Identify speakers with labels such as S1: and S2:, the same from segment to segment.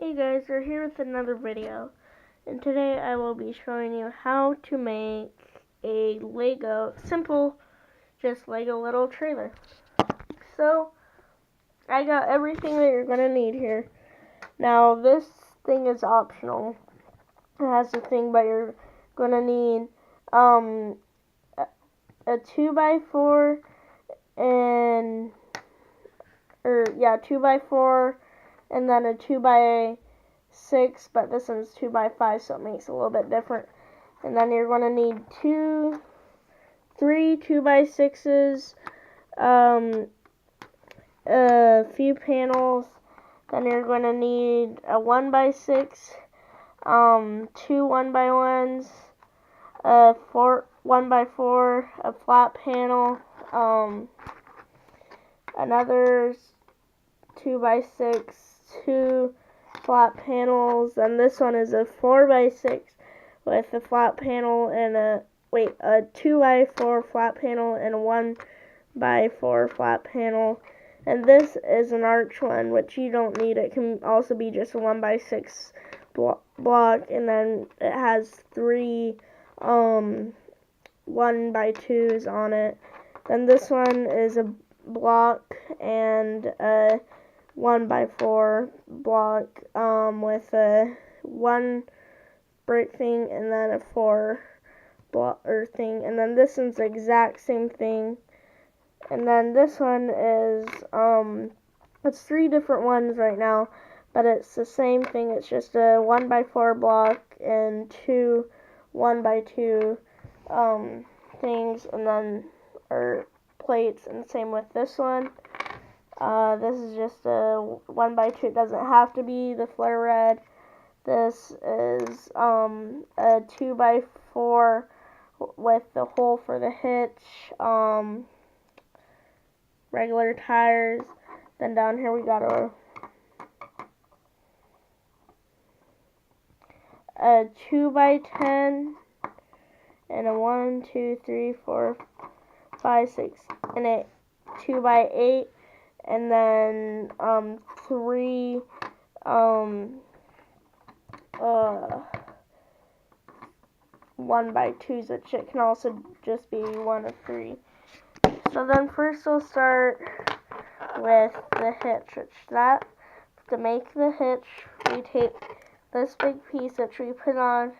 S1: Hey guys, we're here with another video, and today I will be showing you how to make a simple, just Lego little trailer. So, I got everything that you're going to need here. Now, this thing is optional. It has a thing, but you're going to need a 2x4 and 2x4 and then a 2x6, but this one's 2x5, so it makes it a little bit different. And then you're going to need three 2x6s, a few panels. Then you're going to need a 1x6, two 1x1s, a 1x4, a flat panel, another 2x6, two flat panels, and this one is a 4x6 with a flat panel and a 2x4 flat panel and a 1x4 flat panel. And this is an arch one, which you don't need. It can also be just a 1x6 block, and then it has three 1x2s on it. Then this one is a block and a 1x4 block with a 1 brick thing and then a 4 block thing. And then this one's the exact same thing. And then this one is it's three different ones right now, but it's the same thing. It's just a 1x4 block and two 1x2 things, and then plates. And same with this one. This is just a 1x2. It doesn't have to be the flare red. This is a 2x4 with the hole for the hitch, regular tires. Then down here we got a 2x10 and a 1, 2, 3, 4, 5, 6, and a 2x8. And then three 1x2s, which it can also just be one of three. So then first we'll start with the hitch, to make the hitch, we take this big piece that we put on,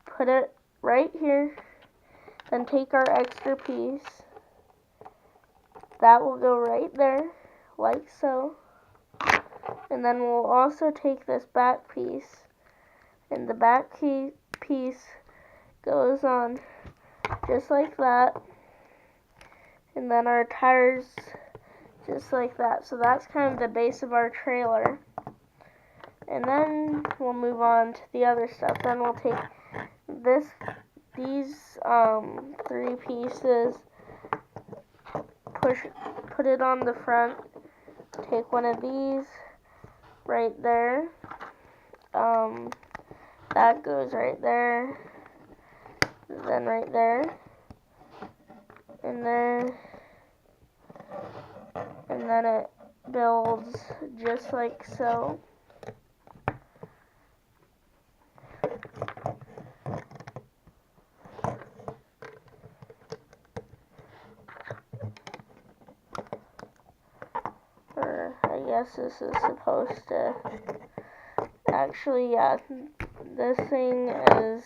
S1: put it right here, then take our extra piece. That will go right there, like so. And then we'll also take this back piece, and the back piece goes on just like that. And then our tires just like that. So that's kind of the base of our trailer. And then we'll move on to the other stuff. Then we'll take these three pieces, put it on the front, take one of these right there, that goes right there, then right there, and then it builds just like so. I guess this is supposed to, actually, yeah, this thing is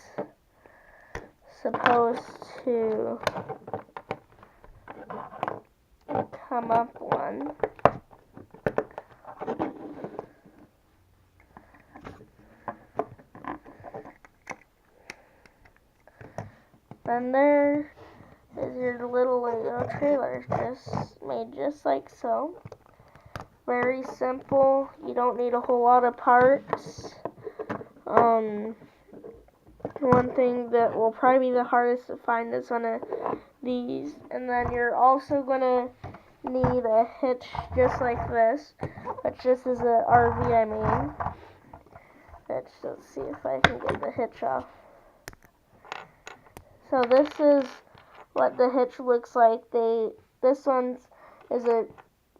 S1: supposed to come up one. Then there is your little Lego trailer, just made just like so. Very simple. You don't need a whole lot of parts. One thing that will probably be the hardest to find is one of these. And then you're also going to need a hitch just like this, which this is a RV, I mean. Let's see if I can get the hitch off. So this is what the hitch looks like. This one is a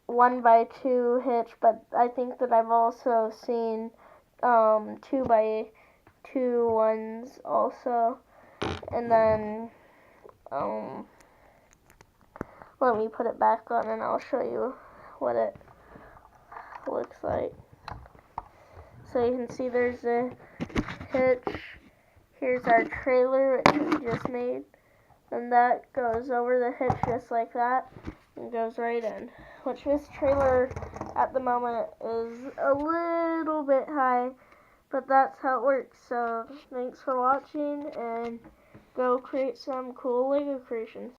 S1: 1x2 hitch, but I think that I've also seen 2x2 ones also, and then let me put it back on and I'll show you what it looks like. So you can see there's a hitch. Here's our trailer which we just made, and that goes over the hitch just like that and goes right in, which this trailer at the moment is a little bit high, but that's how it works. So thanks for watching, and go create some cool Lego creations.